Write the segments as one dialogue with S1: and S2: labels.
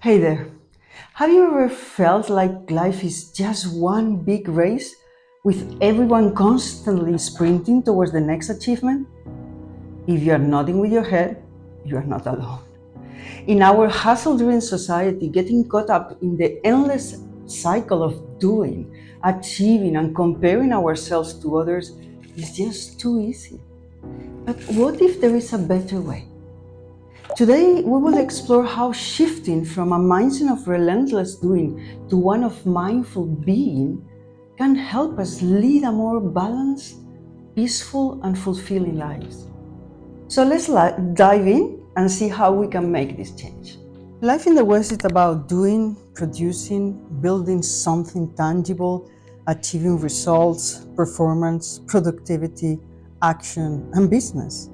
S1: Hey there. Have you ever felt like life is just one big race with everyone constantly sprinting towards the next achievement? If you are nodding with your head, you are not alone. In our hustle-driven society, getting caught up in the endless cycle of doing, achieving, and comparing ourselves to others is just too easy. But what if there is a better way? Today, we will explore how shifting from a mindset of relentless doing to one of mindful being can help us lead a more balanced, peaceful, and fulfilling lives. So let's dive in and see how we can make this change. Life in the West is about doing, producing, building something tangible, achieving results, performance, productivity, action, and business.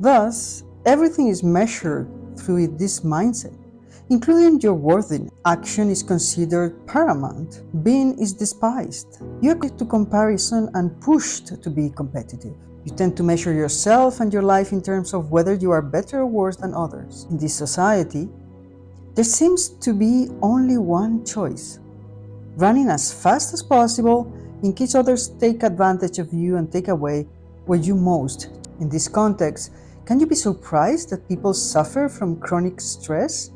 S1: Thus, everything is measured through this mindset, including your worthiness. Action is considered paramount. Being is despised. You are to comparison and pushed to be competitive. You tend to measure yourself and your life in terms of whether you are better or worse than others. In this society, there seems to be only one choice: running as fast as possible in case others take advantage of you and take away what you most. In this context, can you be surprised that people suffer from chronic stress,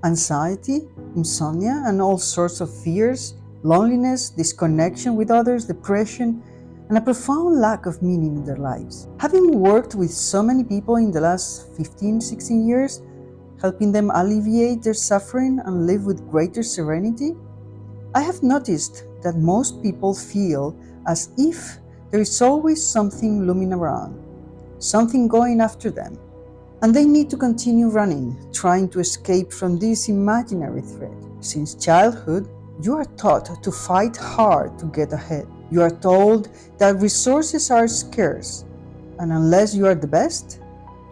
S1: anxiety, insomnia, and all sorts of fears, loneliness, disconnection with others, depression, and a profound lack of meaning in their lives? Having worked with so many people in the last 15, 16 years, helping them alleviate their suffering and live with greater serenity, I have noticed that most people feel as if there is always something looming around, something going after them, and they need to continue running, trying to escape from this imaginary threat. Since childhood, you are taught to fight hard to get ahead. You are told that resources are scarce, and unless you are the best,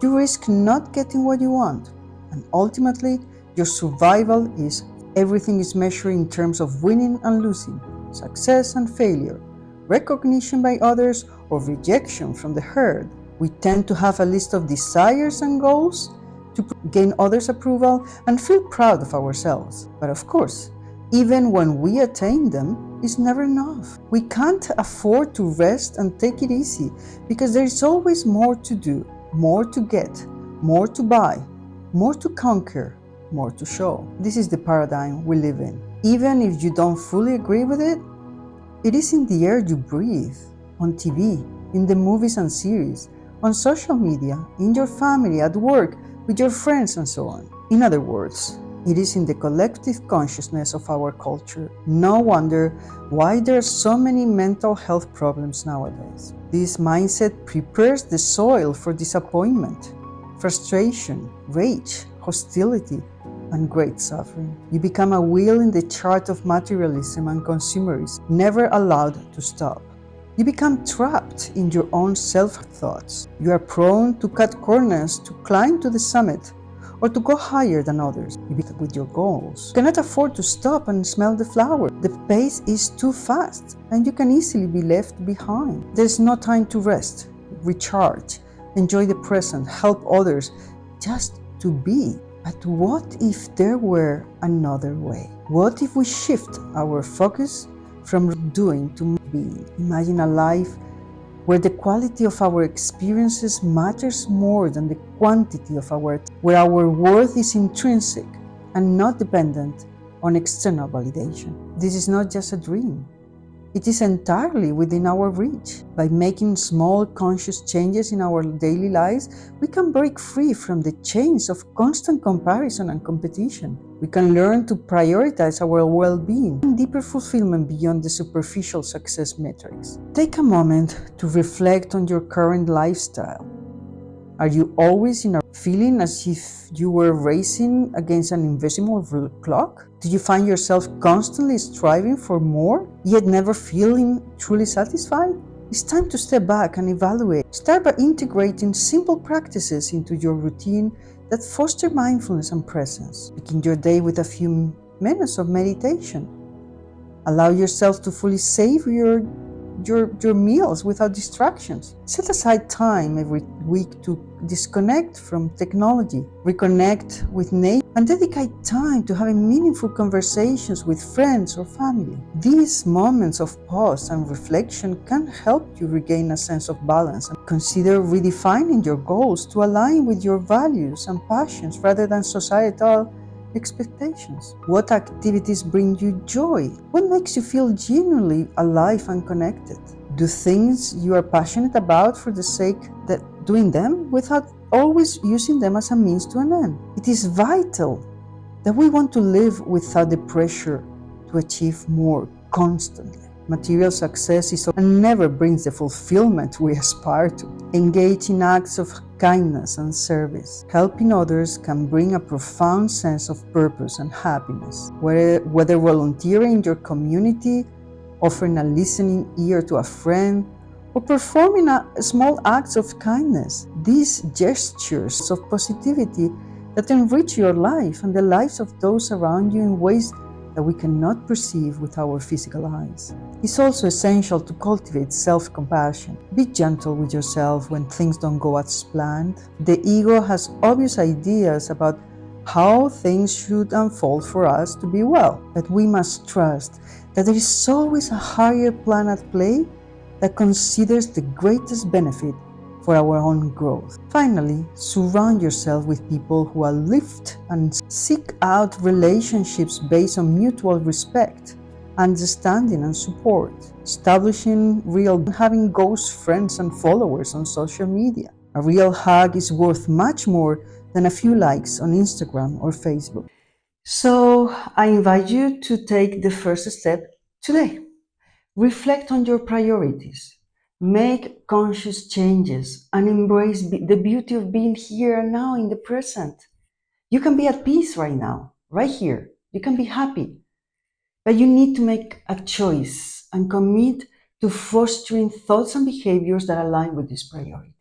S1: you risk not getting what you want. And ultimately, your survival is everything is measured in terms of winning and losing, success and failure, recognition by others or rejection from the herd. We tend to have a list of desires and goals to gain others' approval and feel proud of ourselves. But of course, even when we attain them, it's never enough. We can't afford to rest and take it easy because there is always more to do, more to get, more to buy, more to conquer, more to show. This is the paradigm we live in. Even if you don't fully agree with it, it is in the air you breathe, on TV, in the movies and series, on social media, in your family, at work, with your friends, and so on. In other words, it is in the collective consciousness of our culture. No wonder why there are so many mental health problems nowadays. This mindset prepares the soil for disappointment, frustration, rage, hostility, and great suffering. You become a wheel in the chart of materialism and consumerism, never allowed to stop. You become trapped in your own self-thoughts. You are prone to cut corners, to climb to the summit, or to go higher than others. You begin with your goals. You cannot afford to stop and smell the flower. The pace is too fast, and you can easily be left behind. There's no time to rest, recharge, enjoy the present, help others, just to be. But what if there were another way? What if we shift our focus from doing to being? Imagine a life where the quality of our experiences matters more than the quantity of where our worth is intrinsic and not dependent on external validation. This is not just a dream. It is entirely within our reach. By making small conscious changes in our daily lives, we can break free from the chains of constant comparison and competition. We can learn to prioritize our well-being and deeper fulfillment beyond the superficial success metrics. Take a moment to reflect on your current lifestyle. Are you always feeling as if you were racing against an invisible clock? Do you find yourself constantly striving for more, yet never feeling truly satisfied? It's time to step back and evaluate. Start by integrating simple practices into your routine that foster mindfulness and presence. Begin your day with a few minutes of meditation. Allow yourself to fully savor your meals without distractions. Set aside time every week to disconnect from technology, reconnect with nature, and dedicate time to having meaningful conversations with friends or family. These moments of pause and reflection can help you regain a sense of balance, and consider redefining your goals to align with your values and passions rather than societal expectations. What activities bring you joy? What makes you feel genuinely alive and connected? Do things you are passionate about for the sake that doing them without always using them as a means to an end. It is vital that we want to live without the pressure to achieve more constantly. Material success is and never brings the fulfillment we aspire to. Engage in acts of kindness and service. Helping others can bring a profound sense of purpose and happiness. Whether volunteering in your community, offering a listening ear to a friend, or performing small acts of kindness, these gestures of positivity that enrich your life and the lives of those around you in ways that we cannot perceive with our physical eyes. It's also essential to cultivate self-compassion. Be gentle with yourself when things don't go as planned. The ego has obvious ideas about how things should unfold for us to be well, but we must trust that there is always a higher plan at play that considers the greatest benefit for our own growth. Finally, surround yourself with people who uplift and seek out relationships based on mutual respect, understanding, and support. Establishing having ghost friends and followers on social media. A real hug is worth much more than a few likes on Instagram or Facebook. So I invite you to take the first step today. Reflect on your priorities. Make conscious changes and embrace the beauty of being here and now in the present. You can be at peace right now, right here. You can be happy. But you need to make a choice and commit to fostering thoughts and behaviors that align with these priorities.